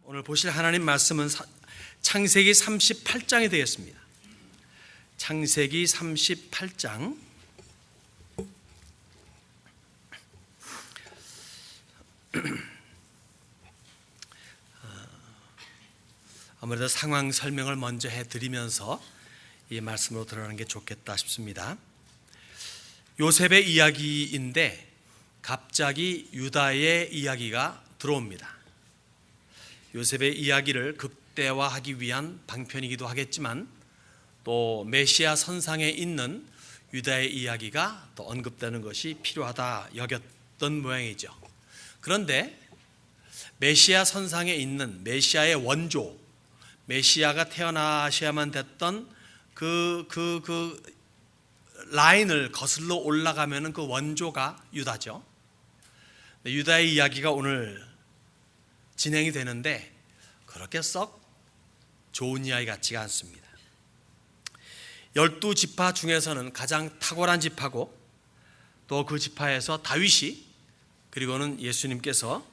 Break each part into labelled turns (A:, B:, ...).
A: 오늘 보실 하나님 말씀은 창세기 38장이 되겠습니다. 창세기 38장. 아무래도 상황 설명을 먼저 해드리면서 이 말씀으로 들어가는 게 좋겠다 싶습니다. 요셉의 이야기인데 갑자기 유다의 이야기가 들어옵니다. 요셉의 이야기를 극대화하기 위한 방편이기도 하겠지만 또 메시아 선상에 있는 유다의 이야기가 또 언급되는 것이 필요하다 여겼던 모양이죠. 그런데 메시아 선상에 있는 메시아의 원조, 메시아가 태어나셔야만 됐던 그 라인을 거슬러 올라가면 그 원조가 유다죠. 유다의 이야기가 오늘 진행이 되는데 그렇게 썩 좋은 이야기 같지가 않습니다. 12지파 중에서는 가장 탁월한 지파고 또 그 지파에서 다윗이 그리고는 예수님께서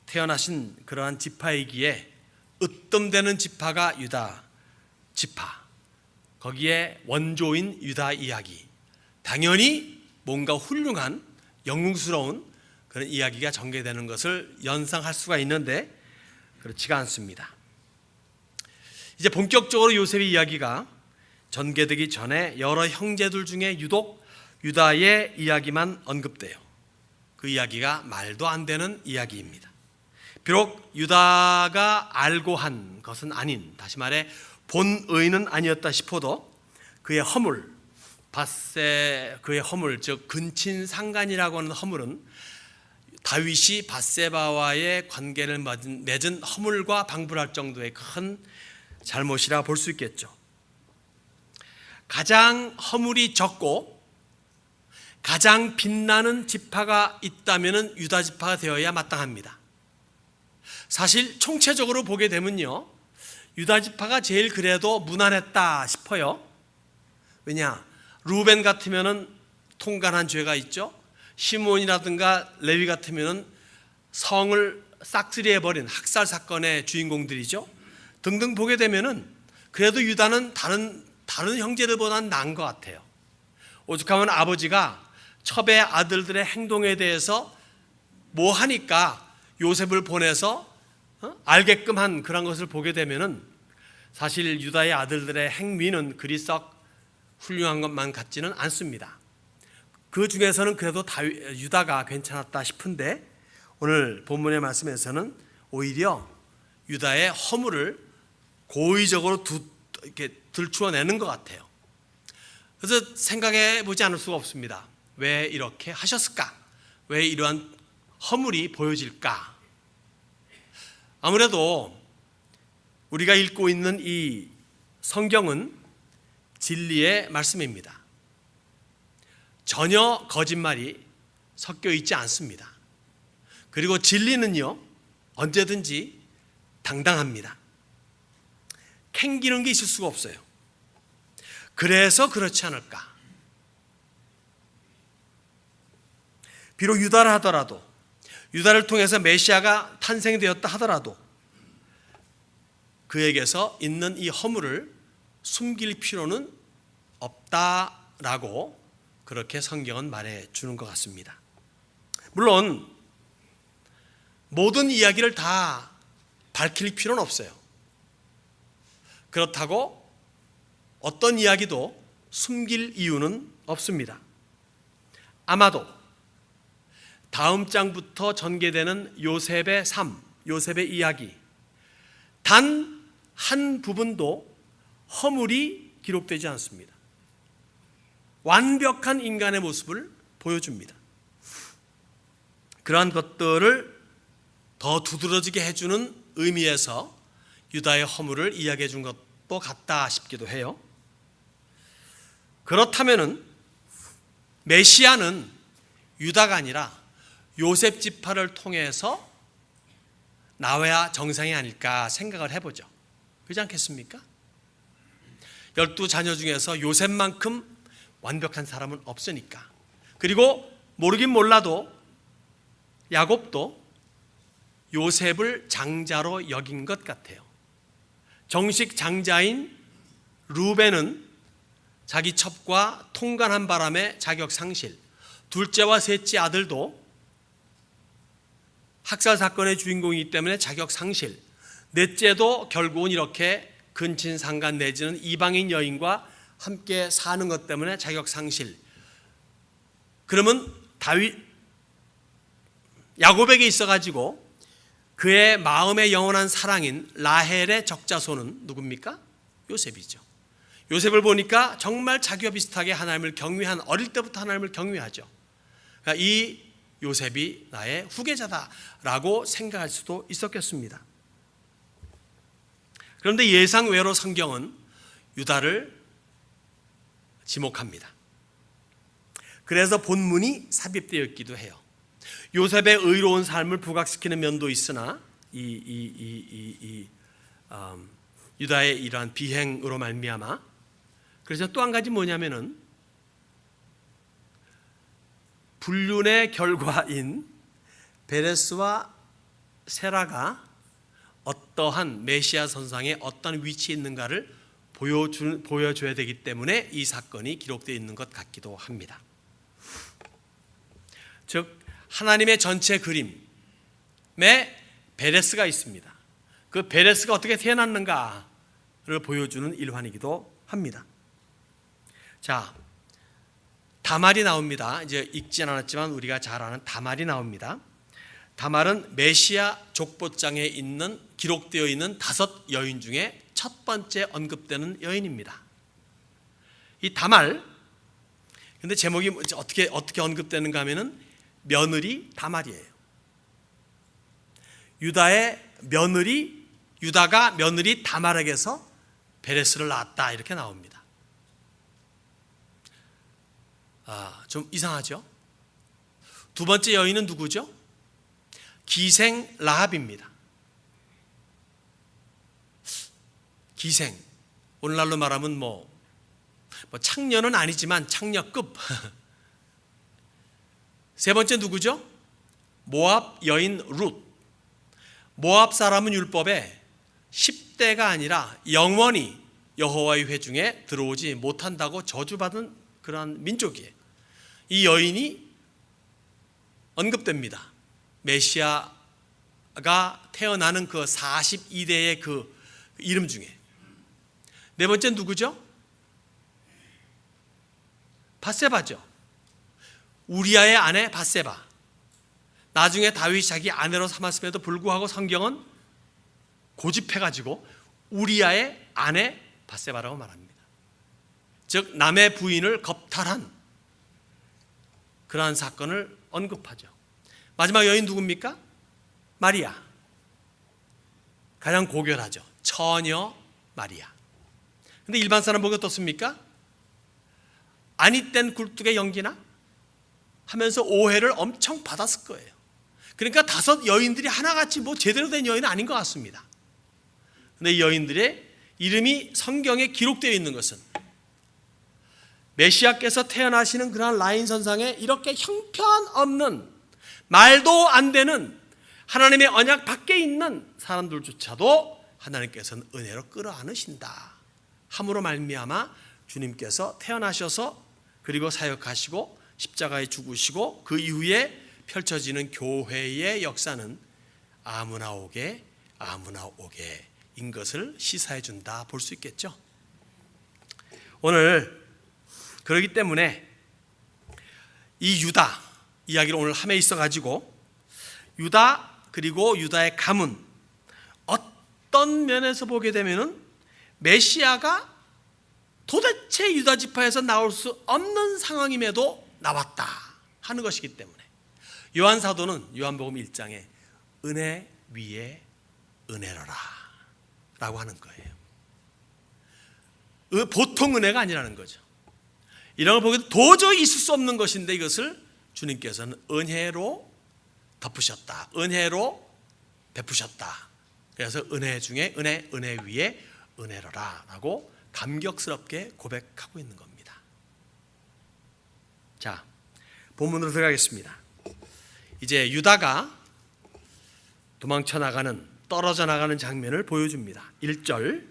A: 태어나신 그러한 지파이기에 으뜸되는 지파가 유다 지파, 거기에 원조인 유다 이야기, 당연히 뭔가 훌륭한 영웅스러운 그런 이야기가 전개되는 것을 연상할 수가 있는데 그렇지가 않습니다. 이제 본격적으로 요셉의 이야기가 전개되기 전에 여러 형제들 중에 유독 유다의 이야기만 언급돼요. 그 이야기가 말도 안 되는 이야기입니다. 비록 유다가 알고 한 것은 아닌, 다시 말해 본의는 아니었다 싶어도 그의 허물, 그의 허물, 즉 근친상간이라고 하는 허물은 다윗이 밧세바와의 관계를 맺은 허물과 방불할 정도의 큰 잘못이라 볼 수 있겠죠. 가장 허물이 적고 가장 빛나는 지파가 있다면 유다 지파가 되어야 마땅합니다. 사실 총체적으로 보게 되면요, 유다 지파가 제일 그래도 무난했다 싶어요. 왜냐? 루벤 같으면은 통간한 죄가 있죠. 시몬이라든가 레위 같으면은 성을 싹쓸이해버린 학살 사건의 주인공들이죠. 등등 보게 되면은 그래도 유다는 다른 형제들보다는 나은 것 같아요. 오죽하면 아버지가 첩의 아들들의 행동에 대해서 뭐 하니까 요셉을 보내서 알게끔 한 그런 것을 보게 되면은 사실 유다의 아들들의 행위는 그리 썩 훌륭한 것만 같지는 않습니다. 그 중에서는 그래도 유다가 괜찮았다 싶은데 오늘 본문의 말씀에서는 오히려 유다의 허물을 고의적으로 이렇게 들추어내는 것 같아요. 그래서 생각해 보지 않을 수가 없습니다. 왜 이렇게 하셨을까? 왜 이러한 허물이 보여질까? 아무래도 우리가 읽고 있는 이 성경은 진리의 말씀입니다. 전혀 거짓말이 섞여 있지 않습니다. 그리고 진리는요, 언제든지 당당합니다. 캥기는 게 있을 수가 없어요. 그래서 그렇지 않을까? 비록 유다를 하더라도, 유다를 통해서 메시아가 탄생되었다 하더라도 그에게서 있는 이 허물을 숨길 필요는 없다라고 그렇게 성경은 말해주는 것 같습니다. 물론 모든 이야기를 다 밝힐 필요는 없어요. 그렇다고 어떤 이야기도 숨길 이유는 없습니다. 아마도 다음 장부터 전개되는 요셉의 삶, 요셉의 이야기, 단 한 부분도 허물이 기록되지 않습니다. 완벽한 인간의 모습을 보여줍니다. 그러한 것들을 더 두드러지게 해주는 의미에서 유다의 허물을 이야기해 준 것도 같다 싶기도 해요. 그렇다면은 메시아는 유다가 아니라 요셉 지파를 통해서 나와야 정상이 아닐까 생각을 해보죠. 그렇지 않겠습니까? 12자녀 중에서 요셉만큼 완벽한 사람은 없으니까. 그리고 모르긴 몰라도 야곱도 요셉을 장자로 여긴 것 같아요. 정식 장자인 루벤은 자기 첩과 통간한 바람에 자격 상실, 둘째와 셋째 아들도 학살 사건의 주인공이기 때문에 자격 상실, 넷째도 결국은 이렇게 근친상간 내지는 이방인 여인과 함께 사는 것 때문에 자격 상실. 그러면 야곱에게 있어가지고 그의 마음의 영원한 사랑인 라헬의 적자손은 누굽니까? 요셉이죠. 요셉을 보니까 정말 자기와 비슷하게 하나님을 경외한, 어릴 때부터 하나님을 경외하죠. 그러니까 이 요셉이 나의 후계자다라고 생각할 수도 있었겠습니다. 그런데 예상외로 성경은 유다를 지목합니다. 그래서 본문이 삽입되어 있기도 해요. 요셉의 의로운 삶을 부각시키는 면도 있으나 유다의 이러한 비행으로 말미암아, 그래서 또 한 가지 뭐냐면은 불륜의 결과인 베레스와 세라가 어떠한 메시아 선상에 어떤 위치에 있는가를 보여줘야 되기 때문에 이 사건이 기록되어 있는 것 같기도 합니다. 즉 하나님의 전체 그림에 베레스가 있습니다. 그 베레스가 어떻게 태어났는가를 보여주는 일환이기도 합니다. 자, 다말이 나옵니다. 이제 읽진 않았지만 우리가 잘 아는 다말이 나옵니다. 다말은 메시아 족보장에 있는 기록되어 있는 5 여인 중에 첫 번째 언급되는 여인입니다. 이 다말, 근데 제목이 어떻게 언급되는가 하면은 며느리 다말이에요. 유다가 며느리 다말에게서 베레스를 낳았다, 이렇게 나옵니다. 좀 이상하죠? 두 번째 여인은 누구죠? 기생 라합입니다. 기생, 오늘날로 말하면 뭐 창녀는 아니지만 창녀급. 세 번째 누구죠? 모압 여인 룻. 모압 사람은 율법에 10대가 아니라 영원히 여호와의 회중에 들어오지 못한다고 저주받은 그러한 민족이에요. 이 여인이 언급됩니다. 메시아가 태어나는 그 42대의 그 이름 중에. 네 번째는 누구죠? 밧세바죠. 우리아의 아내 밧세바. 나중에 다윗이 자기 아내로 삼았음에도 불구하고 성경은 고집해가지고 우리아의 아내 밧세바라고 말합니다. 즉 남의 부인을 겁탈한 그러한 사건을 언급하죠. 마지막 여인 누굽니까? 마리아. 가장 고결하죠. 처녀 마리아. 근데 일반 사람 보기 어떻습니까? 아니 땐 굴뚝에 연기나 하면서 오해를 엄청 받았을 거예요. 그러니까 5 여인들이 하나같이 뭐 제대로 된 여인은 아닌 것 같습니다. 근데 이 여인들의 이름이 성경에 기록되어 있는 것은 메시아께서 태어나시는 그러한 라인 선상에 이렇게 형편없는, 말도 안 되는 하나님의 언약 밖에 있는 사람들조차도 하나님께서는 은혜로 끌어안으신다 함으로 말미암아 주님께서 태어나셔서 그리고 사역하시고 십자가에 죽으시고 그 이후에 펼쳐지는 교회의 역사는 아무나 오게 인 것을 시사해 준다 볼 수 있겠죠. 오늘 그렇기 때문에 이 유다 이야기를 오늘 함에 있어가지고 유다 그리고 유다의 가문, 어떤 면에서 보게 되면은 메시아가 도대체 유다 지파에서 나올 수 없는 상황임에도 나왔다 하는 것이기 때문에 요한 사도는 요한복음 1장에 은혜 위에 은혜로라 라고 하는 거예요. 보통 은혜가 아니라는 거죠. 이런 걸 보기에 도저히 있을 수 없는 것인데 이것을 주님께서는 은혜로 덮으셨다, 은혜로 베푸셨다. 그래서 은혜 중에 은혜, 은혜 위에 은혜로라 라고 감격스럽게 고백하고 있는 겁니다. 자, 본문으로 들어가겠습니다. 이제 유다가 도망쳐 나가는, 떨어져 나가는 장면을 보여줍니다. 1절,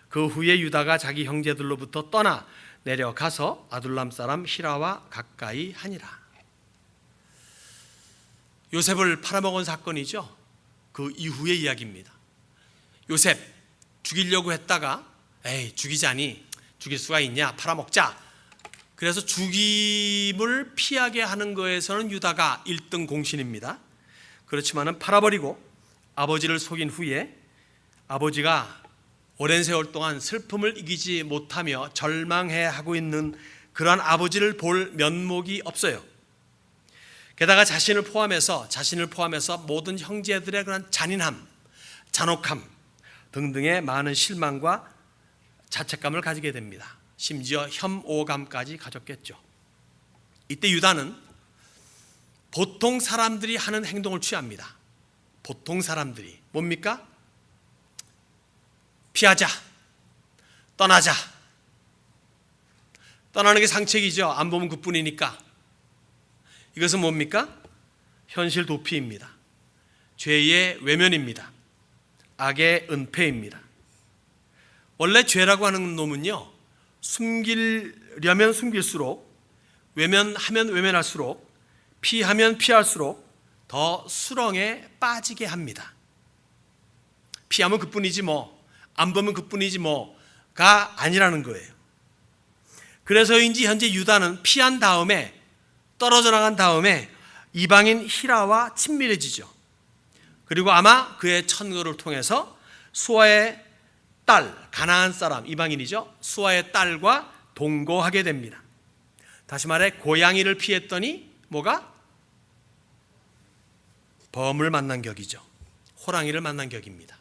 A: 그 후에 유다가 자기 형제들로부터 떠나 내려가서 아둘람 사람 히라와 가까이 하니라. 요셉을 팔아먹은 사건이죠. 그 이후의 이야기입니다. 요셉 죽이려고 했다가 에이 죽이자니, 죽일 수가 있냐, 팔아먹자. 그래서 죽임을 피하게 하는 거에서는 유다가 1등 공신입니다. 그렇지만은 팔아버리고 아버지를 속인 후에 아버지가 오랜 세월 동안 슬픔을 이기지 못하며 절망해하고 있는 그러한 아버지를 볼 면목이 없어요. 게다가 자신을 포함해서 모든 형제들의 그런 잔인함, 잔혹함 등등의 많은 실망과 자책감을 가지게 됩니다. 심지어 혐오감까지 가졌겠죠. 이때 유다는 보통 사람들이 하는 행동을 취합니다. 보통 사람들이 뭡니까? 피하자, 떠나자. 떠나는 게 상책이죠. 안 보면 그뿐이니까. 이것은 뭡니까? 현실 도피입니다. 죄의 외면입니다. 악의 은폐입니다. 원래 죄라고 하는 놈은요, 숨기려면 숨길수록, 외면하면 외면할수록, 피하면 피할수록 더 수렁에 빠지게 합니다. 피하면 그뿐이지 뭐, 안 보면 그뿐이지 뭐가 아니라는 거예요. 그래서인지 현재 유다는 피한 다음에, 떨어져 나간 다음에 이방인 히라와 친밀해지죠. 그리고 아마 그의 천거를 통해서 수아의 딸, 가나안 사람, 이방인이죠, 수아의 딸과 동거하게 됩니다. 다시 말해 고양이를 피했더니 뭐가? 범을 만난 격이죠. 호랑이를 만난 격입니다.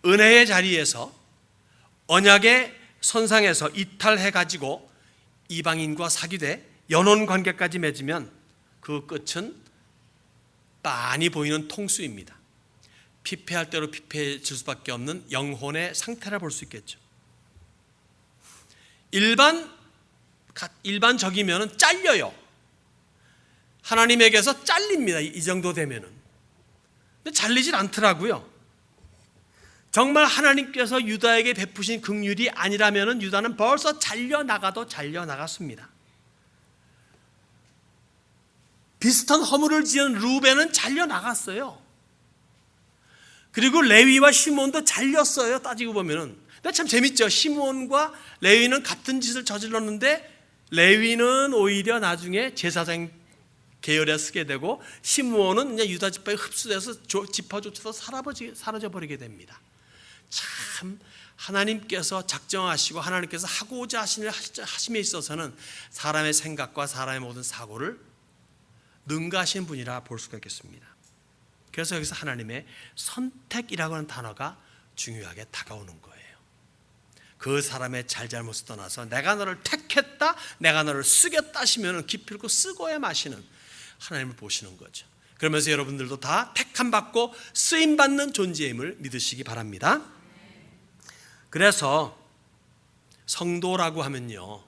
A: 은혜의 자리에서, 언약의 선상에서 이탈해가지고 이방인과 사귀되 연혼 관계까지 맺으면 그 끝은 빤히 보이는 통수입니다. 피폐할 대로 피폐해질 수밖에 없는 영혼의 상태라 볼 수 있겠죠. 일반적이면 잘려요. 하나님에게서 잘립니다. 이 정도 되면은. 근데 잘리질 않더라고요. 정말 하나님께서 유다에게 베푸신 긍휼이 아니라면 유다는 벌써 잘려나가도 잘려나갔습니다. 비슷한 허물을 지은 루벤은 잘려나갔어요. 그리고 레위와 시몬도 잘렸어요. 따지고 보면은. 근데 참 재밌죠. 시몬과 레위는 같은 짓을 저질렀는데 레위는 오히려 나중에 제사장 계열에 쓰게 되고 시므온은 이제 유다 지파에 흡수돼서 지파조차도 사라져 버리게 됩니다. 참 하나님께서 작정하시고 하나님께서 하고자 하심에 있어서는 사람의 생각과 사람의 모든 사고를 능가하신 분이라 볼 수가 있겠습니다. 그래서 여기서 하나님의 선택이라고 하는 단어가 중요하게 다가오는 거예요. 그 사람의 잘잘못을 떠나서 내가 너를 택했다, 내가 너를 쓰겠다 하시면 기필코 쓰고야 마시는 하나님을 보시는 거죠. 그러면서 여러분들도 다 택함받고 쓰임받는 존재임을 믿으시기 바랍니다. 그래서 성도라고 하면요,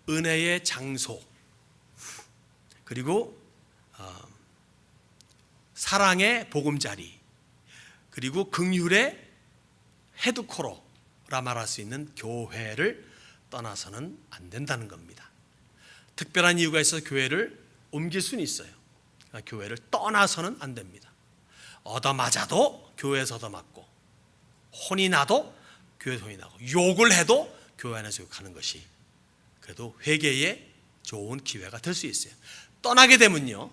A: 은혜의 장소, 그리고 사랑의 보금자리, 그리고 긍휼의 헤드코러라 말할 수 있는 교회를 떠나서는 안 된다는 겁니다. 특별한 이유가 있어서 교회를 옮길 수는 있어요. 그러니까 교회를 떠나서는 안 됩니다. 얻어맞아도 교회에서 얻어맞고, 혼이 나도 교회에서 혼이 나고, 욕을 해도 교회 안에서 욕하는 것이 그래도 회개의 좋은 기회가 될 수 있어요. 떠나게 되면요,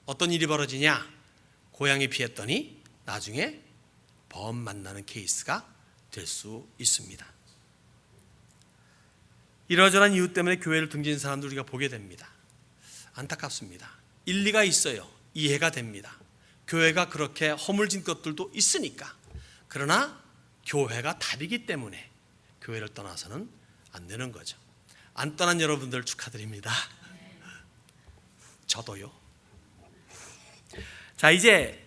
A: 어떤 일이 벌어지냐? 고양이 피했더니 나중에 범 만나는 케이스가 될 수 있습니다. 이러저러한 이유 때문에 교회를 등진 사람들 우리가 보게 됩니다. 안타깝습니다. 일리가 있어요. 이해가 됩니다. 교회가 그렇게 허물진 것들도 있으니까. 그러나 교회가 답이기 때문에 교회를 떠나서는 안 되는 거죠. 안 떠난 여러분들 축하드립니다. 저도요. 자, 이제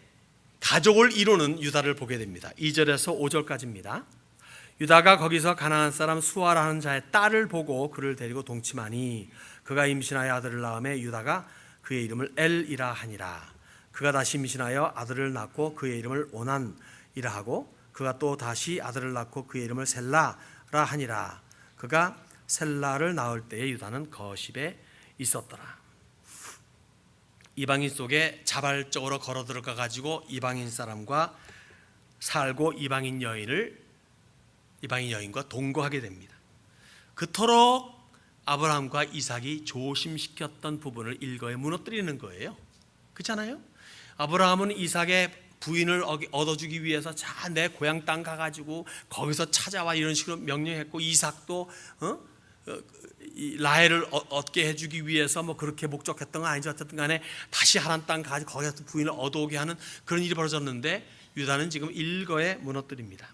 A: 가족을 이루는 유다를 보게 됩니다. 2절에서 5절까지입니다. 유다가 거기서 가나안 사람 수아라는 자의 딸을 보고 그를 데리고 동침하니 그가 임신하여 아들을 낳음에 유다가 그의 이름을 엘이라 하니라. 그가 다시 임신하여 아들을 낳고 그의 이름을 오난이라 하고 그가 또 다시 아들을 낳고 그의 이름을 셀라라 하니라. 그가 셀라를 낳을 때에 유다는 거십에 있었더라. 이방인 속에 자발적으로 걸어 들어가 가지고 이방인 사람과 살고 이방인 여인과 동거하게 됩니다. 그토록 아브라함과 이삭이 조심시켰던 부분을 일거에 무너뜨리는 거예요. 그렇잖아요? 아브라함은 이삭의 부인을 얻어주기 위해서 자 내 고향 땅 가가지고 거기서 찾아와 이런 식으로 명령했고, 이삭도 이 라헬을 얻게 해주기 위해서 뭐 그렇게 목적했던 건 아니죠. 어쨌든 간에 다시 하란 땅 가지고 거기서 부인을 얻어오게 하는 그런 일이 벌어졌는데, 유다는 지금 일거에 무너뜨립니다.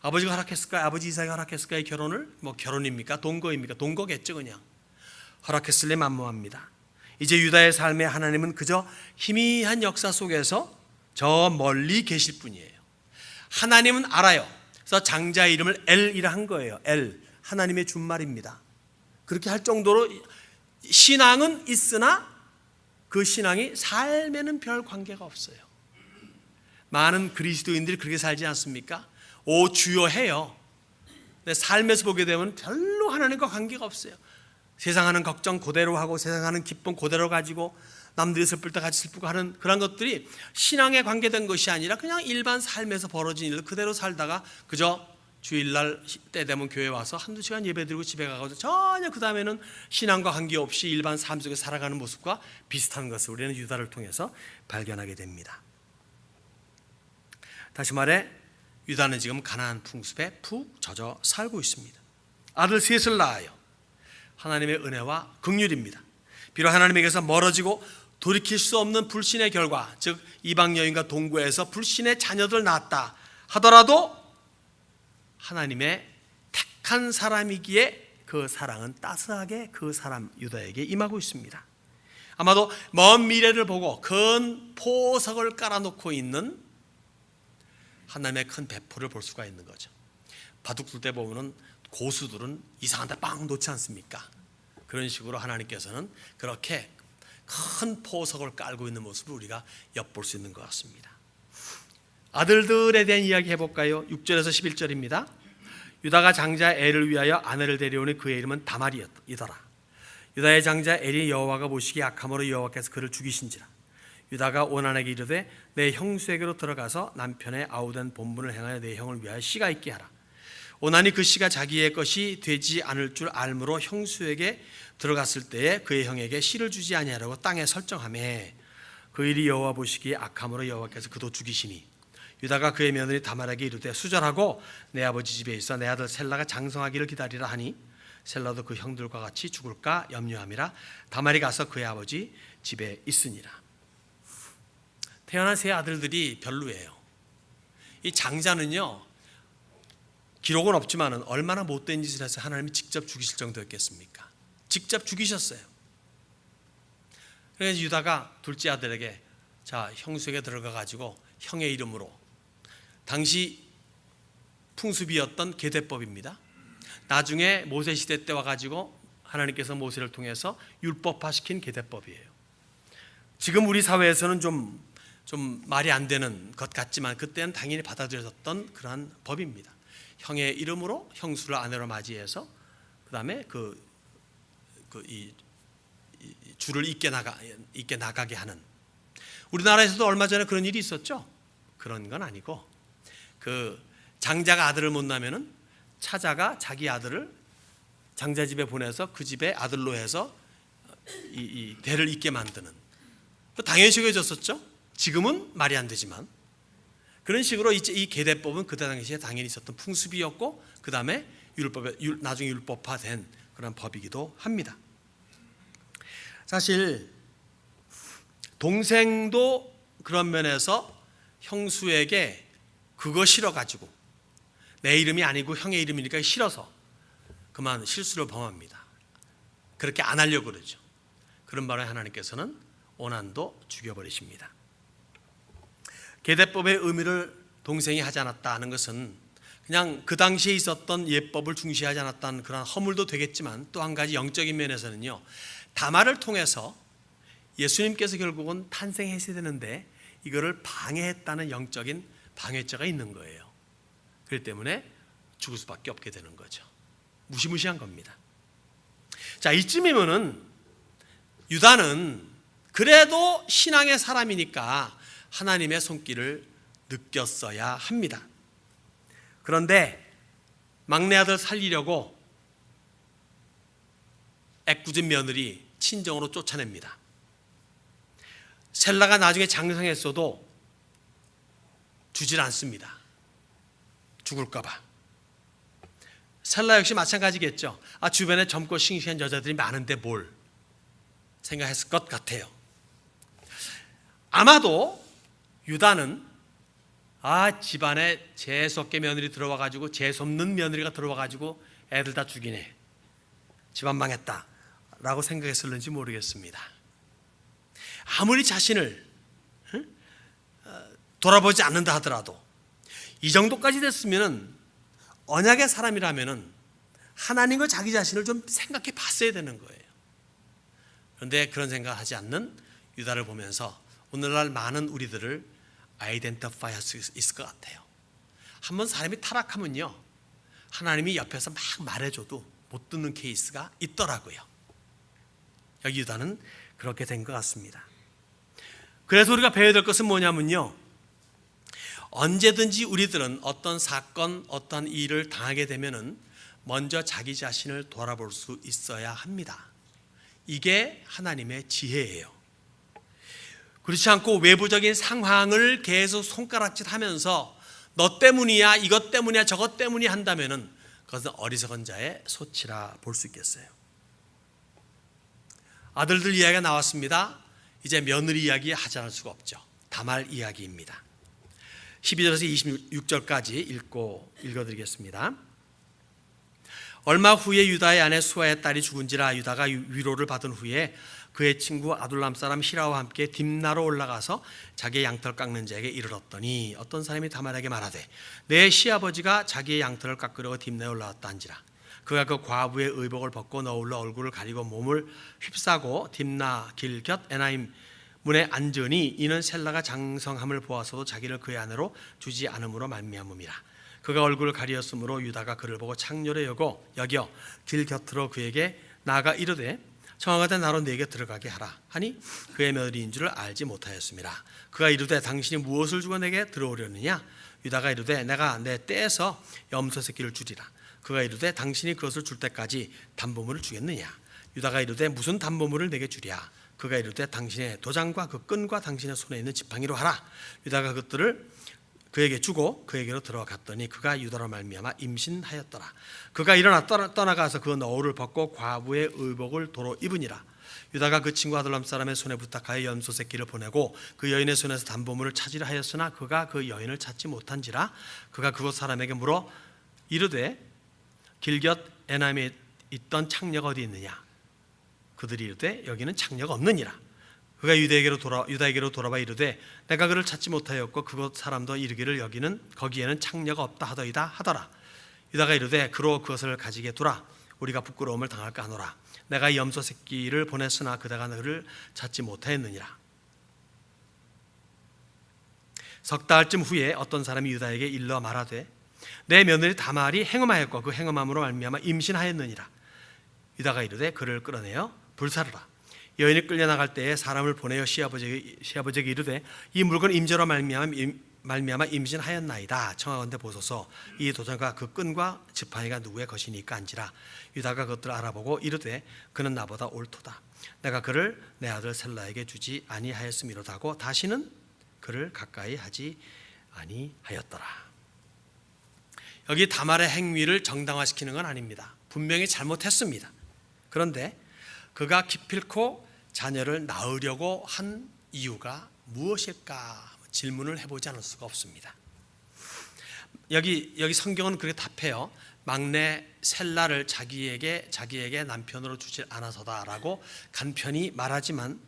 A: 아버지가 허락했을까요? 아버지 이삭이 허락했을까요? 결혼을? 뭐 결혼입니까? 동거입니까? 동거겠죠. 그냥 허락했을래 만무합니다. 이제 유다의 삶에 하나님은 그저 희미한 역사 속에서 저 멀리 계실 뿐이에요. 하나님은 알아요. 그래서 장자의 이름을 엘이라 한 거예요. 엘, 하나님의 준말입니다. 그렇게 할 정도로 신앙은 있으나 그 신앙이 삶에는 별 관계가 없어요. 많은 그리스도인들이 그렇게 살지 않습니까? 오 주여 해요. 근데 삶에서 보게 되면 별로 하나님과 관계가 없어요. 세상 하는 걱정 그대로 하고 세상 하는 기쁨 그대로 가지고 남들이 슬플 때 같이 슬프고 하는 그런 것들이 신앙에 관계된 것이 아니라 그냥 일반 삶에서 벌어진 일 그대로 살다가 그저 주일날 때 되면 교회 와서 한두 시간 예배드리고 집에 가고 전혀 그 다음에는 신앙과 관계없이 일반 삶 속에 살아가는 모습과 비슷한 것을 우리는 유다를 통해서 발견하게 됩니다. 다시 말해 유다는 지금 가나안 풍습에 푹 젖어 살고 있습니다. 아들 셋을 낳아요. 하나님의 은혜와 긍휼입니다. 비록 하나님에게서 멀어지고 돌이킬 수 없는 불신의 결과, 즉 이방 여인과 동거해서 불신의 자녀들 낳았다 하더라도 하나님의 택한 사람이기에 그 사랑은 따스하게 그 사람 유다에게 임하고 있습니다. 아마도 먼 미래를 보고 큰 포석을 깔아놓고 있는 하나님의 큰 배포를 볼 수가 있는 거죠. 바둑 둘 때 보면은 고수들은 이상한 데 빵 놓지 않습니까? 그런 식으로 하나님께서는 그렇게 큰 포석을 깔고 있는 모습을 우리가 엿볼 수 있는 것 같습니다. 아들들에 대한 이야기 해볼까요? 6절에서 11절입니다. 유다가 장자 엘을 위하여 아내를 데려오니 그의 이름은 다말이더라. 유다의 장자 엘이 여호와가 보시기에 악함으로 여호와께서 그를 죽이신지라. 유다가 오난에게 이르되 내 형수에게로 들어가서 남편의 아우된 본분을 행하여 내 형을 위하여 씨가 있게 하라. 오난이 그 씨가 자기의 것이 되지 않을 줄 알므로 형수에게 들어갔을 때에 그의 형에게 씨를 주지 아니하려고 땅에 설정하매 그 일이 여호와 보시기에 악함으로 여호와께서 그도 죽이시니 유다가 그의 며느리 다말에게 이르되 수절하고 내 아버지 집에 있어 내 아들 셀라가 장성하기를 기다리라 하니 셀라도 그 형들과 같이 죽을까 염려함이라. 다말이 가서 그의 아버지 집에 있으니라. 태어난 세 아들들이 별로예요. 이 장자는요, 기록은 없지만 얼마나 못된 짓을 해서 하나님이 직접 죽이실 정도였겠습니까? 직접 죽이셨어요. 그래서 유다가 둘째 아들에게 자 형수에게 들어가 가지고 형의 이름으로, 당시 풍습이었던 계대법입니다. 나중에 모세 시대 때 와가지고 하나님께서 모세를 통해서 율법화시킨 계대법이에요. 지금 우리 사회에서는 좀 말이 안 되는 것 같지만 그때는 당연히 받아들여졌던 그러한 법입니다. 형의 이름으로 형수를 아내로 맞이해서 그 다음에 이 줄을 잇게 나가게 하는. 우리나라에서도 얼마 전에 그런 일이 있었죠. 그런 건 아니고 그 장자가 아들을 못 낳으면은 차자가 자기 아들을 장자 집에 보내서 그 집에 아들로 해서 이 대를 잇게 만드는. 당연히 여겨졌었죠. 지금은 말이 안 되지만 그런 식으로 이 계대법은 그때 당시에 당연히 있었던 풍습이었고 그 다음에 나중에 율법화된 그런 법이기도 합니다. 사실 동생도 그런 면에서 형수에게 그거 싫어가지고 내 이름이 아니고 형의 이름이니까 싫어서 그만 실수를 범합니다. 그렇게 안 하려고 그러죠. 그런 바람에 하나님께서는 오난도 죽여버리십니다. 계대법의 의미를 동생이 하지 않았다는 것은 그냥 그 당시에 있었던 예법을 중시하지 않았다는 그런 허물도 되겠지만 또 한 가지 영적인 면에서는요, 다말을 통해서 예수님께서 결국은 탄생하셔야 되는데 이거를 방해했다는 영적인 방해죄가 있는 거예요. 그렇기 때문에 죽을 수밖에 없게 되는 거죠. 무시무시한 겁니다. 자, 이쯤이면은 유다는 그래도 신앙의 사람이니까 하나님의 손길을 느꼈어야 합니다. 그런데 막내 아들 살리려고 애꿎은 며느리 친정으로 쫓아냅니다. 셀라가 나중에 장성했어도 주질 않습니다. 죽을까 봐. 셀라 역시 마찬가지겠죠. 주변에 젊고 싱싱한 여자들이 많은데 뭘 생각했을 것 같아요. 아마도 유다는 집안에 재수없게 며느리 들어와가지고 재수없는 며느리가 들어와가지고 애들 다 죽이네, 집안 망했다 라고 생각했을는지 모르겠습니다. 아무리 자신을 돌아보지 않는다 하더라도 이 정도까지 됐으면 언약의 사람이라면 하나님과 자기 자신을 좀 생각해 봤어야 되는 거예요. 그런데 그런 생각을 하지 않는 유다를 보면서 오늘날 많은 우리들을 아이덴티파이 할 수 있을 것 같아요. 한번 사람이 타락하면요, 하나님이 옆에서 막 말해줘도 못 듣는 케이스가 있더라고요. 여기 유다는 그렇게 된 것 같습니다. 그래서 우리가 배워야 될 것은 뭐냐면요, 언제든지 우리들은 어떤 사건, 어떤 일을 당하게 되면은 먼저 자기 자신을 돌아볼 수 있어야 합니다. 이게 하나님의 지혜예요. 그렇지 않고 외부적인 상황을 계속 손가락질하면서 너 때문이야, 이것 때문이야, 저것 때문이야 한다면은 그것은 어리석은 자의 소치라 볼 수 있겠어요. 아들들 이야기가 나왔습니다. 이제 며느리 이야기 하지 않을 수가 없죠. 다말 이야기입니다. 12절에서 26절까지 읽어드리겠습니다. 얼마 후에 유다의 아내 수아의 딸이 죽은지라 유다가 위로를 받은 후에 그의 친구 아둘람 사람 히라와 함께 딥나로 올라가서 자기의 양털 깎는 자에게 이르렀더니 어떤 사람이 다말에게 말하되 내 시아버지가 자기의 양털을 깎으려고 딥나에 올라왔다 한지라. 그가 그 과부의 의복을 벗고 너울로 얼굴을 가리고 몸을 휩싸고 딥나 길 곁 에나임 문에 앉으니 이는 셀라가 장성함을 보아서도 자기를 그의 아내로 주지 않음으로 말미암음이라. 그가 얼굴을 가리었으므로 유다가 그를 보고 창녀로 여겨 길 곁으로 그에게 나아가 이르되 청하되 나로 네게 들어가게 하라 하니 그의 며느리인 줄을 알지 못하였음이라. 그가 이르되 당신이 무엇을 주고 내게 들어오려느냐. 유다가 이르되 내가 내 떼에서 염소 새끼를 주리라. 그가 이르되 당신이 그것을 줄 때까지 담보물을 주겠느냐. 유다가 이르되 무슨 담보물을 내게 주랴. 그가 이르되 당신의 도장과 그 끈과 당신의 손에 있는 지팡이로 하라. 유다가 그것들을 그에게 주고 그에게로 들어갔더니 그가 유다로 말미암아 임신하였더라. 그가 일어나 떠나가서 그 너울을 벗고 과부의 의복을 도로 입으니라. 유다가 그 친구 아둘람 사람의 손에 부탁하여 염소 새끼를 보내고 그 여인의 손에서 담보물을 찾으려 하였으나 그가 그 여인을 찾지 못한지라. 그가 그곳 사람에게 물어 이르되 길 곁 에나임에 있던 창녀가 어디 있느냐. 그들이 이르되 여기는 창녀가 없느니라. 그가 유다에게로 돌아와 이르되 내가 그를 찾지 못하였고 그곳 사람도 이르기를 여기는 거기에는 창녀가 없다 하더이다 하더라. 유다가 이르되 그로 그것을 가지게 두라. 우리가 부끄러움을 당할까 하노라. 내가 염소 새끼를 보냈으나 그대가 그를 찾지 못하였느니라. 석 달쯤 후에 어떤 사람이 유다에게 일러 말하되 내 며느리 다말이 행음하였고 그 행음함으로 말미암아 임신하였느니라. 유다가 이르되 그를 끌어내어 불사르라. 여인이 끌려나갈 때에 사람을 보내어 시아버지에게 이르되 이 물건 임재로 말미암아 임신하였나이다. 청하건대 보소서. 이 도장과 그 끈과 지팡이가 누구의 것이니까 안지라. 유다가 그것들을 알아보고 이르되 그는 나보다 옳도다. 내가 그를 내 아들 셀라에게 주지 아니하였음이로다 하고 다시는 그를 가까이 하지 아니하였더라. 여기 다말의 행위를 정당화시키는 건 아닙니다. 분명히 잘못했습니다. 그런데 그가 기필코 자녀를 낳으려고 한 이유가 무엇일까 질문을 해보지 않을 수가 없습니다. 여기 성경은 그렇게 답해요. 막내 셀라를 자기에게 남편으로 주지 않아서다라고 간편히 말하지만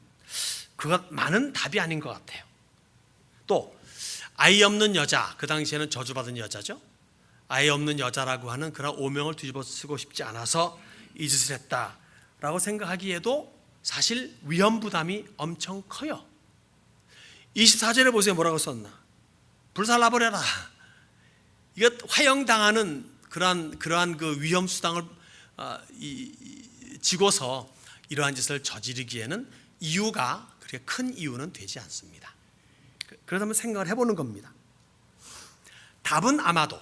A: 그것만은 답이 아닌 것 같아요. 또 아이 없는 여자, 그 당시에는 저주받은 여자죠. 아이 없는 여자라고 하는 그런 오명을 뒤집어 쓰고 싶지 않아서 이 짓을 했다라고 생각하기에도 사실 위험 부담이 엄청 커요. 24절에 보세요. 뭐라고 썼나? 불살라버려라. 이거 화형당하는 그러한 그 위험 수당을 지고서 이러한 짓을 저지르기에는 이유가 그렇게 큰 이유는 되지 않습니다. 그래서 한번 생각을 해보는 겁니다. 답은 아마도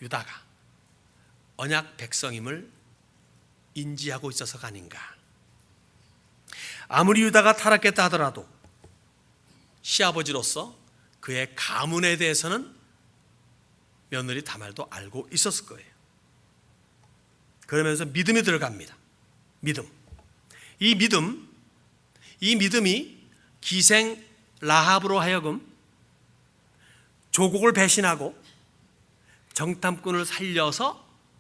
A: 유다가 언약 백성임을 인지하고 있어서가 아닌가. 아무리 유다가 타락했다 하더라도 시아버지로서 그의 가문에 대해서는 며느리 다말도 알고 있었을 거예요. 그러면서 믿음이 들어갑니다. 믿음. 이 믿음이 기생 라합으로 하여금 조국을 배신하고 정탐꾼을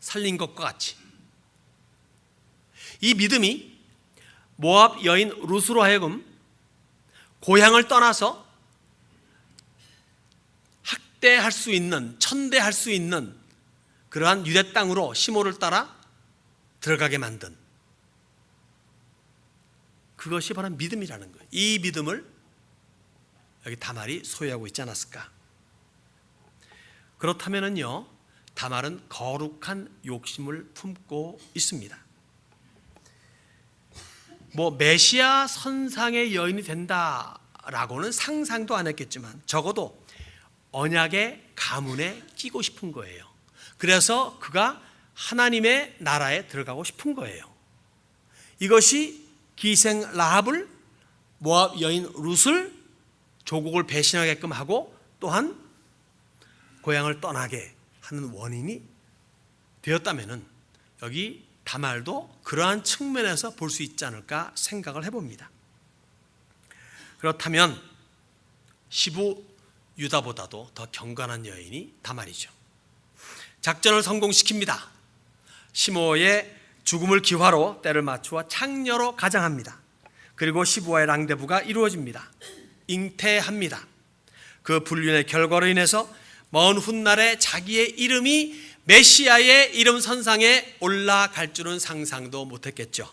A: 살린 것과 같이, 이 믿음이 모압 여인 룻으로 하여금 고향을 떠나서 학대할 수 있는, 천대할 수 있는 그러한 유대 땅으로 시므를 따라 들어가게 만든, 그것이 바로 믿음이라는 거예요. 이 믿음을 여기 다말이 소유하고 있지 않았을까? 그렇다면은요, 다말은 거룩한 욕심을 품고 있습니다. 메시아 선상의 여인이 된다라고는 상상도 안 했겠지만 적어도 언약의 가문에 끼고 싶은 거예요. 그래서 그가 하나님의 나라에 들어가고 싶은 거예요. 이것이 기생 라합을, 모압 여인 룻을 조국을 배신하게끔 하고 또한 고향을 떠나게 하는 원인이 되었다면은 여기 다말도 그러한 측면에서 볼 수 있지 않을까 생각을 해봅니다. 그렇다면 시부 유다보다도 더 경건한 여인이 다말이죠. 작전을 성공시킵니다. 시므오의 죽음을 기화로 때를 맞추어 창녀로 가장합니다. 그리고 시부와의 랑데부가 이루어집니다. 잉태합니다. 그 불륜의 결과로 인해서 먼 훗날에 자기의 이름이 메시아의 이름 선상에 올라갈 줄은 상상도 못했겠죠.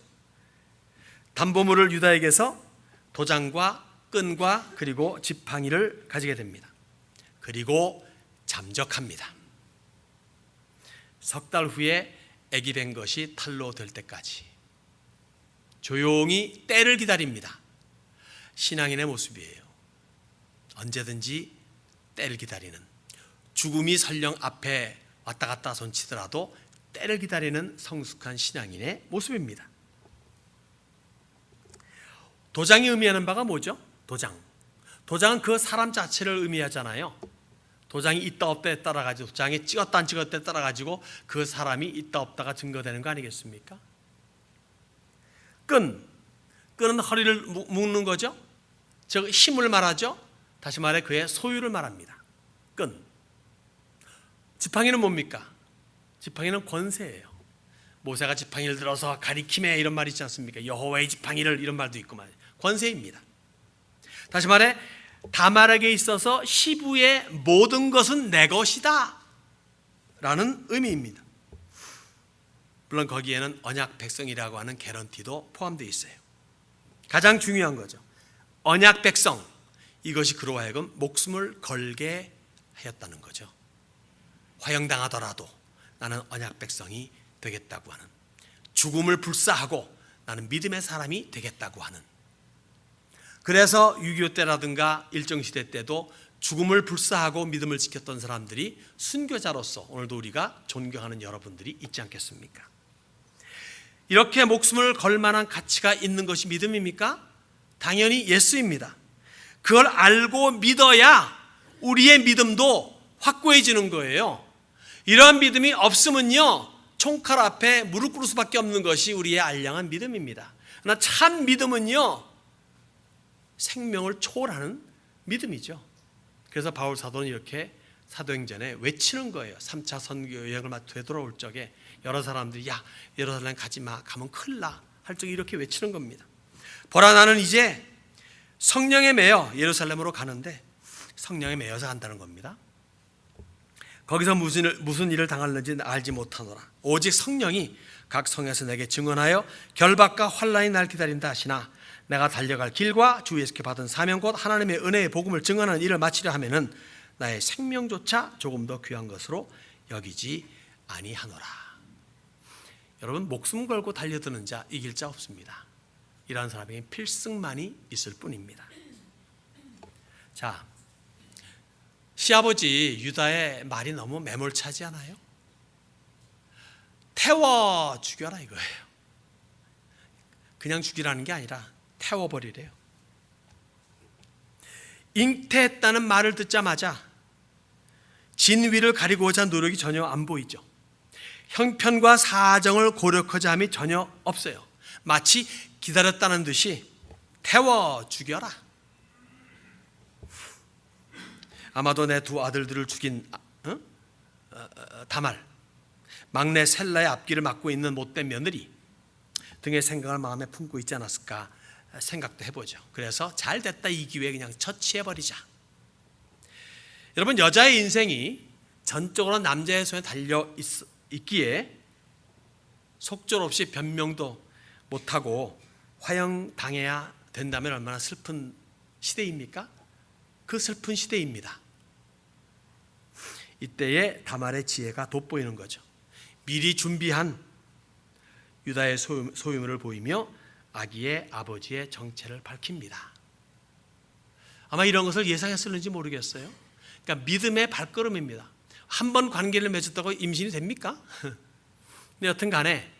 A: 담보물을 유다에게서 도장과 끈과 그리고 지팡이를 가지게 됩니다. 그리고 잠적합니다. 석 달 후에 아기 된 것이 탈로 될 때까지 조용히 때를 기다립니다. 신앙인의 모습이에요. 언제든지 때를 기다리는, 죽음이 설령 앞에 왔다 갔다 손치더라도 때를 기다리는 성숙한 신앙인의 모습입니다. 도장이 의미하는 바가 뭐죠? 도장은 그 사람 자체를 의미하잖아요. 도장이 있다 없다에 따라 가지고, 도장이 찍었다 안 찍었다에 따라 가지고 그 사람이 있다 없다가 증거되는 거 아니겠습니까? 끈은 허리를 묶는 거죠. 즉 힘을 말하죠. 다시 말해 그의 소유를 말합니다. 끈. 지팡이는 뭡니까? 지팡이는 권세예요. 모세가 지팡이를 들어서 가리킴에 이런 말이 있지 않습니까? 여호와의 지팡이를, 이런 말도 있고 말이에요. 권세입니다. 다시 말해 다말에게 있어서 시부의 모든 것은 내 것이다 라는 의미입니다. 물론 거기에는 언약 백성이라고 하는 개런티도 포함되어 있어요. 가장 중요한 거죠. 언약 백성, 이것이 그로 하여금 목숨을 걸게 하였다는 거죠. 화형당하더라도 나는 언약 백성이 되겠다고 하는, 죽음을 불사하고 나는 믿음의 사람이 되겠다고 하는. 그래서 6.25 때라든가 일정시대 때도 죽음을 불사하고 믿음을 지켰던 사람들이 순교자로서 오늘도 우리가 존경하는 여러분들이 있지 않겠습니까? 이렇게 목숨을 걸 만한 가치가 있는 것이 믿음입니까? 당연히 예수입니다. 그걸 알고 믿어야 우리의 믿음도 확고해지는 거예요. 이러한 믿음이 없으면요, 총칼 앞에 무릎 꿇을 수밖에 없는 것이 우리의 알량한 믿음입니다. 그러나 참 믿음은요, 생명을 초월하는 믿음이죠. 그래서 바울 사도는 이렇게 사도행전에 외치는 거예요. 3차 선교 여행을 되돌아올 적에 여러 사람들이 야 예루살렘 가지 마, 가면 큰일 나 할 적에 이렇게 외치는 겁니다. 보라, 나는 이제 성령에 매여 예루살렘으로 가는데, 성령에 매여서 간다는 겁니다. 거기서 무슨 일을 당할는지 알지 못하노라. 오직 성령이 각 성에서 내게 증언하여 결박과 환난이 날 기다린다 하시나 내가 달려갈 길과 주 예수께 받은 사명 곧 하나님의 은혜의 복음을 증언하는 일을 마치려 하면은 나의 생명조차 조금 더 귀한 것으로 여기지 아니하노라. 여러분, 목숨 걸고 달려드는 자 이길 자 없습니다. 이러한 사람에게 필승만이 있을 뿐입니다. 자, 시아버지 유다의 말이 너무 매몰차지 않아요? 태워 죽여라 이거예요. 그냥 죽이라는 게 아니라 태워버리래요. 잉태했다는 말을 듣자마자 진위를 가리고자 노력이 전혀 안 보이죠. 형편과 사정을 고려하자 함이 전혀 없어요. 마치 기다렸다는 듯이 태워 죽여라. 아마도 내 두 아들들을 죽인 다말, 막내 셀라의 앞길을 막고 있는 못된 며느리 등의 생각을 마음에 품고 있지 않았을까 생각도 해보죠. 그래서 잘 됐다, 이 기회에 그냥 처치해버리자. 여러분, 여자의 인생이 전적으로 남자의 손에 달려 있기에 속절없이 변명도 못하고 화형당해야 된다면 얼마나 슬픈 시대입니까? 그 슬픈 시대입니다. 이때에 다말의 지혜가 돋보이는 거죠. 미리 준비한 유다의 소유물을 보이며 아기의 아버지의 정체를 밝힙니다. 아마 이런 것을 예상했을는지 모르겠어요. 그러니까 믿음의 발걸음입니다. 한 번 관계를 맺었다고 임신이 됩니까? 근데 여튼 간에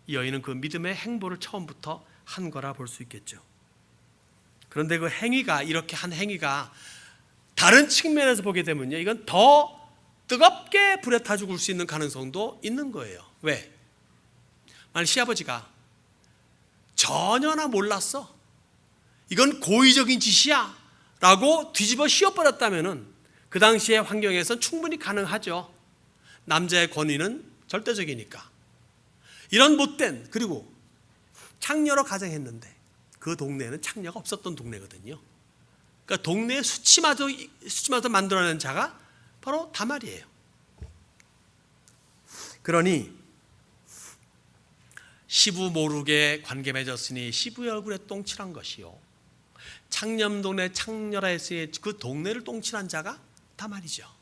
A: 이 여인은 그 믿음의 행보를 처음부터 한 거라 볼 수 있겠죠. 그런데 그 행위가, 이렇게 한 행위가 다른 측면에서 보게 되면요, 이건 더 뜨겁게 불에 타 죽을 수 있는 가능성도 있는 거예요. 왜? 만약 시아버지가 전혀나 몰랐어, 이건 고의적인 짓이야 라고 뒤집어 씌워버렸다면 그 당시의 환경에선 충분히 가능하죠. 남자의 권위는 절대적이니까. 이런 못된, 그리고 창녀로 가정했는데 그 동네는 창녀가 없었던 동네거든요. 그러니까 동네에 수치마저 만들어낸 자가 바로 다말이에요. 그러니 시부 모르게 관계 맺었으니 시부의 얼굴에 똥칠한 것이요, 창념동네 창녀라 했으니 그 동네를 똥칠한 자가 다말이죠.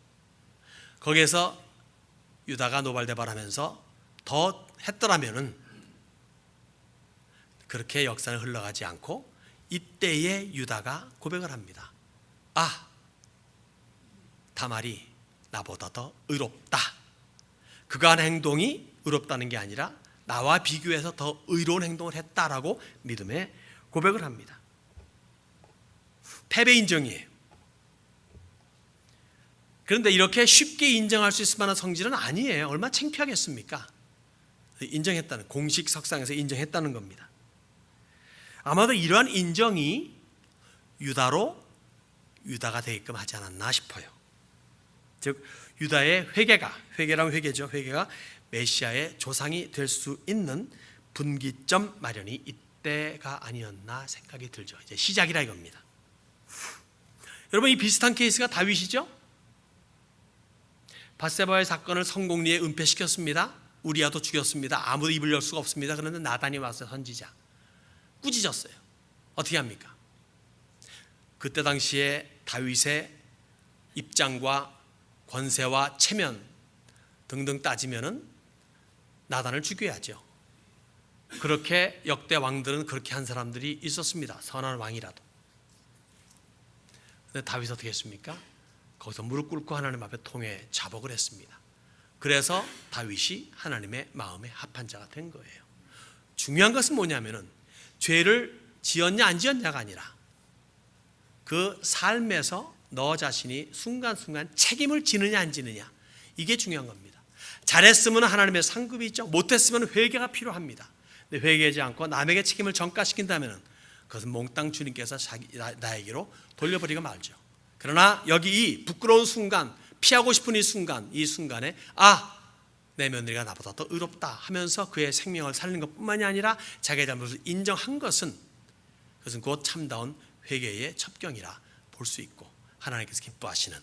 A: 거기에서 유다가 노발대발하면서 더 했더라면은 그렇게 역사는 흘러가지 않고 이때에 유다가 고백을 합니다. 아, 다말이 나보다 더 의롭다. 그가 한 행동이 의롭다는 게 아니라 나와 비교해서 더 의로운 행동을 했다라고 믿음의 고백을 합니다. 패배 인정이에요. 그런데 이렇게 쉽게 인정할 수 있을 만한 성질은 아니에요. 얼마나 창피하겠습니까? 인정했다는, 공식 석상에서 인정했다는 겁니다. 아마도 이러한 인정이 유다가 되게끔 하지 않았나 싶어요. 즉 유다의 회개라면 회개죠. 회개가 메시아의 조상이 될 수 있는 분기점 마련이 이때가 아니었나 생각이 들죠. 이제 시작이라 이겁니다. 여러분, 이 비슷한 케이스가 다윗이죠. 밧세바의 사건을 성공리에 은폐시켰습니다. 우리아도 죽였습니다. 아무도 입을 열 수가 없습니다. 그런데 나단이 와서 선지자 꾸짖었어요. 어떻게 합니까? 그때 당시에 다윗의 입장과 권세와 체면 등등 따지면은 나단을 죽여야죠. 그렇게 역대 왕들은 그렇게 한 사람들이 있었습니다. 선한 왕이라도. 근데 다윗이 어떻게 했습니까? 거기서 무릎 꿇고 하나님 앞에 통회 자복을 했습니다. 그래서 다윗이 하나님의 마음에 합한 자가 된 거예요. 중요한 것은 뭐냐면은 죄를 지었냐 안 지었냐가 아니라 그 삶에서 너 자신이 순간순간 책임을 지느냐 안 지느냐, 이게 중요한 겁니다. 잘했으면 하나님의 상급이 있죠. 못했으면 회개가 필요합니다. 근데 회개하지 않고 남에게 책임을 전가시킨다면 그것은 몽땅 주님께서 나에게로 돌려버리고 말죠. 그러나 여기 이 부끄러운 순간, 피하고 싶은 이 순간에 내 며느리가 나보다 더 의롭다 하면서 그의 생명을 살리는 것뿐만이 아니라 자기의 잘못을 인정한 것은, 그것은 곧 참다운 회개의 첩경이라 볼 수 있고 하나님께서 기뻐하시는,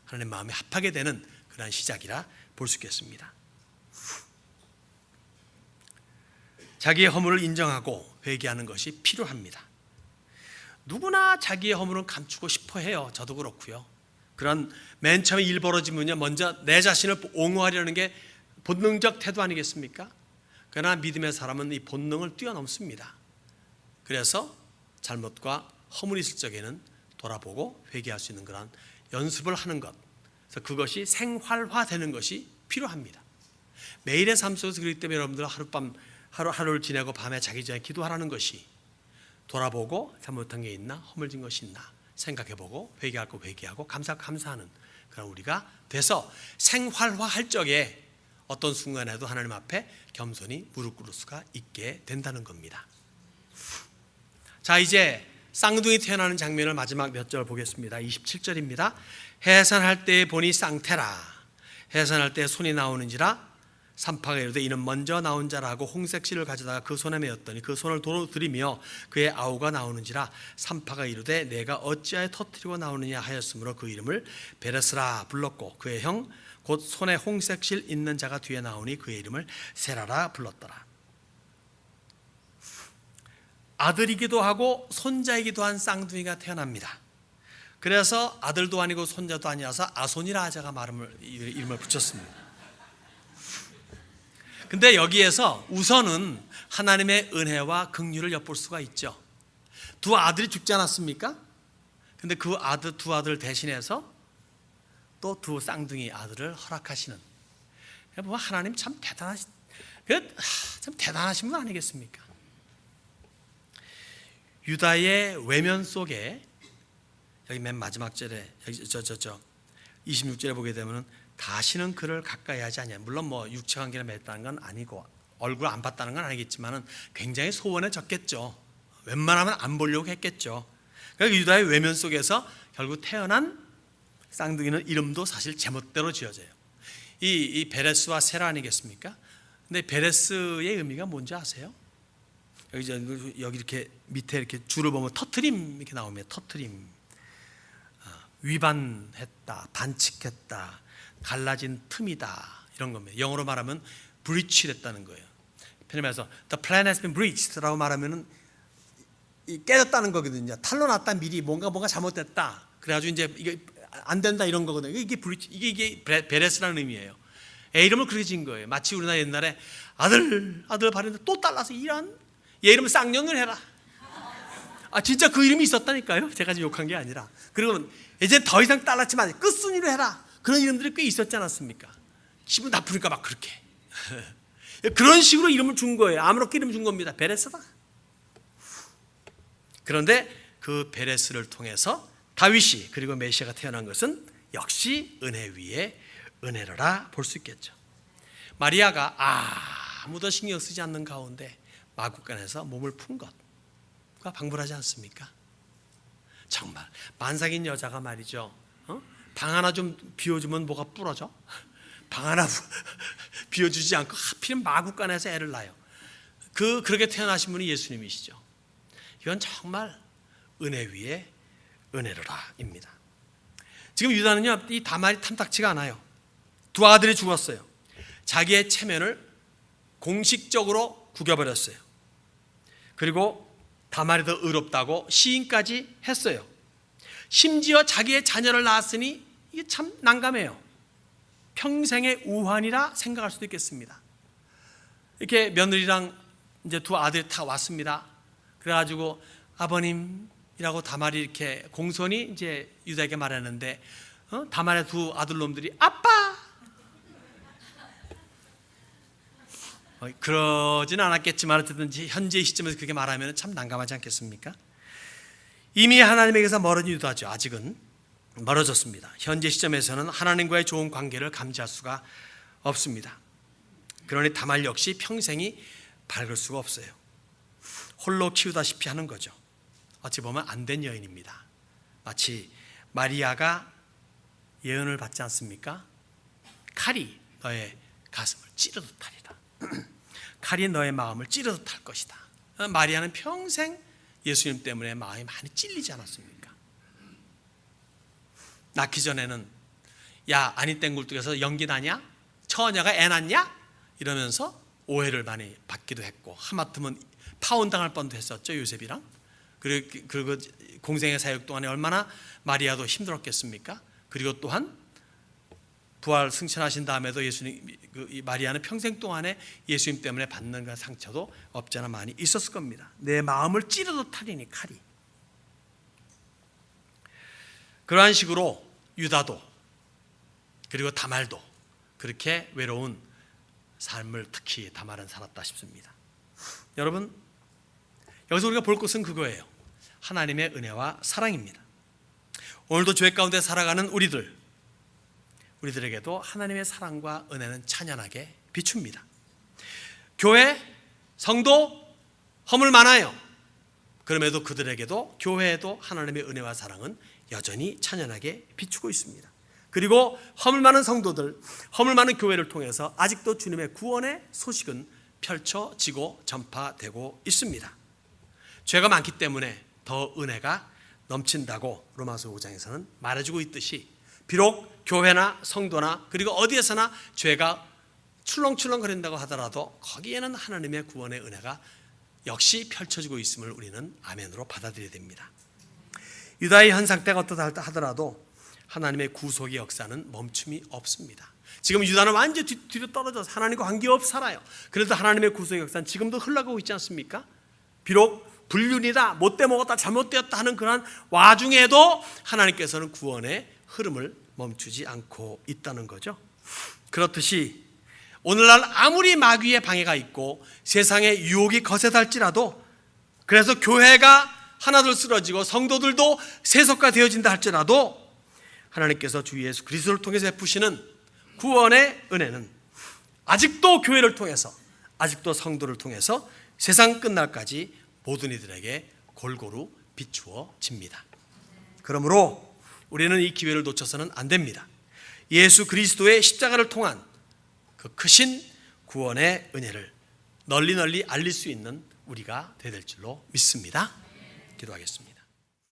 A: 하나님 마음에 합하게 되는 그런 그런 시작이라 볼 수 있겠습니다. 자기의 허물을 인정하고 회개하는 것이 필요합니다. 누구나 자기의 허물은 감추고 싶어 해요. 저도 그렇고요. 그런 맨 처음에 일 벌어지면요, 먼저 내 자신을 옹호하려는 게 본능적 태도 아니겠습니까? 그러나 믿음의 사람은 이 본능을 뛰어넘습니다. 그래서 잘못과 허물이 있을 적에는 돌아보고 회개할 수 있는 그런 연습을 하는 것, 그래서 그것이 생활화되는 것이 필요합니다. 매일의 삶 속에서 그렇기 때문에 여러분들 하루를 지내고 밤에 자기 전에 기도하라는 것이, 돌아보고 잘못한 게 있나, 허물진 것이 있나 생각해보고 회개할 거 회개하고 감사하는 그런 우리가 돼서 생활화할 적에 어떤 순간에도 하나님 앞에 겸손히 무릎 꿇을 수가 있게 된다는 겁니다. 자, 이제 쌍둥이 태어나는 장면을 마지막 몇 절 보겠습니다. 27절입니다. 해산할 때에 보니 쌍태라. 해산할 때 손이 나오는지라. 산파가 이르되 이는 먼저 나온 자라고 홍색 실을 가져다가 그 손에 메었더니 그 손을 도로 들이며 그의 아우가 나오는지라. 산파가 이르되 내가 어찌하여 터뜨리고 나오느냐 하였으므로 그 이름을 베레스라 불렀고 그의 형 곧 손에 홍색 실 있는 자가 뒤에 나오니 그의 이름을 세라라 불렀더라. 아들이기도 하고 손자이기도 한 쌍둥이가 태어납니다. 그래서 아들도 아니고 손자도 아니라서 아손이라 하자가 이름을 붙였습니다. 근데 여기에서 우선은 하나님의 은혜와 긍휼을 엿볼 수가 있죠. 두 아들이 죽지 않았습니까? 근데 그 두 아들 대신해서 또 두 쌍둥이 아들을 허락하시는, 보면 하나님 참 대단하신 분 아니겠습니까? 유다의 외면 속에 여기 맨 마지막 절에 26절에 보게 되면 다시는 그를 가까이 하지 않냐. 물론 뭐 육체 관계를 맺었다는 건 아니고 얼굴 안 봤다는 건 아니겠지만은 굉장히 소원해졌겠죠. 웬만하면 안 보려고 했겠죠. 그러니까 유다의 외면 속에서 결국 태어난 쌍둥이는 이름도 사실 제멋대로 지어져요. 이 베레스와 세라 아니겠습니까? 근데 베레스의 의미가 뭔지 아세요? 여기 이렇게 밑에 이렇게 줄을 보면 터트림 이렇게 나오면 터트림, 위반했다, 반칙했다, 갈라진 틈이다 이런 겁니다. 영어로 말하면 breach 됐다는 거예요. 편히 말해서 the plan has been breached 라고 말하면은 깨졌다는 거거든요. 탄로 났다, 미리 뭔가 잘못됐다. 그래가지고 이제 이게 안 된다 이런 거거든요. 이게 breach, 이게 베레스라는 의미예요. 애 이름을 그렇게 지은 거예요. 마치 우리나라 옛날에 아들 바르는데 또 딸라서 이런 얘 이름을 쌍년을 해라. 진짜 그 이름이 있었다니까요. 제가 지금 욕한 게 아니라. 그리고 이제 더 이상 딸낳지만 끝순이로 해라. 그런 이름들이 꽤 있었지 않았습니까? 기분 나쁘니까 막 그렇게 그런 식으로 이름을 준 거예요. 아무렇게 이름 준 겁니다. 베레스다. 그런데 그 베레스를 통해서 다윗이 그리고 메시아가 태어난 것은 역시 은혜 위에 은혜로라 볼 수 있겠죠. 마리아가 아무도 신경 쓰지 않는 가운데 마구간에서 몸을 푼 것과 방불하지 않습니까? 정말 만삭인 여자가 말이죠, 방 하나 좀 비워주면 뭐가 부러져? 방 하나 비워주지 않고 하필 마구간에서 애를 낳아요. 그렇게 태어나신 분이 예수님이시죠. 이건 정말 은혜 위에 은혜로라입니다. 지금 유다는요, 이 다말이 탐탁치가 않아요. 두 아들이 죽었어요. 자기의 체면을 공식적으로 구겨버렸어요. 그리고 다말이 더 의롭다고 시인까지 했어요. 심지어 자기의 자녀를 낳았으니 이게 참 난감해요. 평생의 우환이라 생각할 수도 있겠습니다. 이렇게 며느리랑 이제 두 아들이 다 왔습니다. 그래가지고 아버님이라고 다말이 이렇게 공손히 이제 유다에게 말했는데, 다말의 두 아들놈들이 아빠! 그러진 않았겠지만 어쨌든 현재 시점에서 그렇게 말하면 참 난감하지 않겠습니까? 이미 하나님에게서 멀어진 유다죠. 아직은 멀어졌습니다. 현재 시점에서는 하나님과의 좋은 관계를 감지할 수가 없습니다. 그러니 다말 역시 평생이 밝을 수가 없어요. 홀로 키우다시피 하는 거죠. 어찌 보면 안 된 여인입니다. 마치 마리아가 예언을 받지 않습니까? 칼이 너의 가슴을 찌르듯 하리라. 칼이 너의 마음을 찌르듯 할 것이다. 마리아는 평생 예수님 때문에 마음이 많이 찔리지 않았습니까? 낳기 전에는 야, 아니 땡굴뚝에서 연기 나냐? 처녀가 애 낳냐? 이러면서 오해를 많이 받기도 했고, 하마터면 파혼당할 뻔도 했었죠, 요셉이랑. 그리고 공생의 사역 동안에 얼마나 마리아도 힘들었겠습니까? 그리고 또한 부활 승천하신 다음에도 이 마리아는 평생 동안에 예수님 때문에 받는 그 상처도 없지 않아 많이 있었을 겁니다. 내 마음을 찌르도 탈이니 칼이. 그러한 식으로 유다도 그리고 다말도 그렇게 외로운 삶을 특히 다말은 살았다 싶습니다. 여러분, 여기서 우리가 볼 것은 그거예요. 하나님의 은혜와 사랑입니다. 오늘도 죄 가운데 살아가는 우리들에게도 하나님의 사랑과 은혜는 찬연하게 비춥니다. 교회, 성도, 허물 많아요. 그럼에도 그들에게도, 교회에도 하나님의 은혜와 사랑은 여전히 찬연하게 비추고 있습니다. 그리고 허물 많은 성도들, 허물 많은 교회를 통해서 아직도 주님의 구원의 소식은 펼쳐지고 전파되고 있습니다. 죄가 많기 때문에 더 은혜가 넘친다고 로마서 5장에서는 말해주고 있듯이, 비록 교회나 성도나 그리고 어디에서나 죄가 출렁출렁 거린다고 하더라도 거기에는 하나님의 구원의 은혜가 역시 펼쳐지고 있음을 우리는 아멘으로 받아들여야 됩니다. 유다의 현상 때가 어떻다 하더라도 하나님의 구속의 역사는 멈춤이 없습니다. 지금 유다는 완전히 뒤로 떨어져서 하나님과 관계없이 살아요. 그래도 하나님의 구속의 역사는 지금도 흘러가고 있지 않습니까? 비록 불륜이다, 못돼 먹었다, 잘못되었다 하는 그런 와중에도 하나님께서는 구원의 흐름을 멈추지 않고 있다는 거죠. 그렇듯이 오늘날 아무리 마귀의 방해가 있고 세상의 유혹이 거세달지라도, 그래서 교회가 하나둘 쓰러지고 성도들도 세속화되어진다 할지라도 하나님께서 주 예수 그리스도를 통해서 베푸시는 구원의 은혜는 아직도 교회를 통해서, 아직도 성도를 통해서 세상 끝날까지 모든 이들에게 골고루 비추어집니다. 그러므로 우리는 이 기회를 놓쳐서는 안 됩니다. 예수 그리스도의 십자가를 통한 그 크신 구원의 은혜를 널리 알릴 수 있는 우리가 되야 될 줄로 믿습니다. 기도하겠습니다.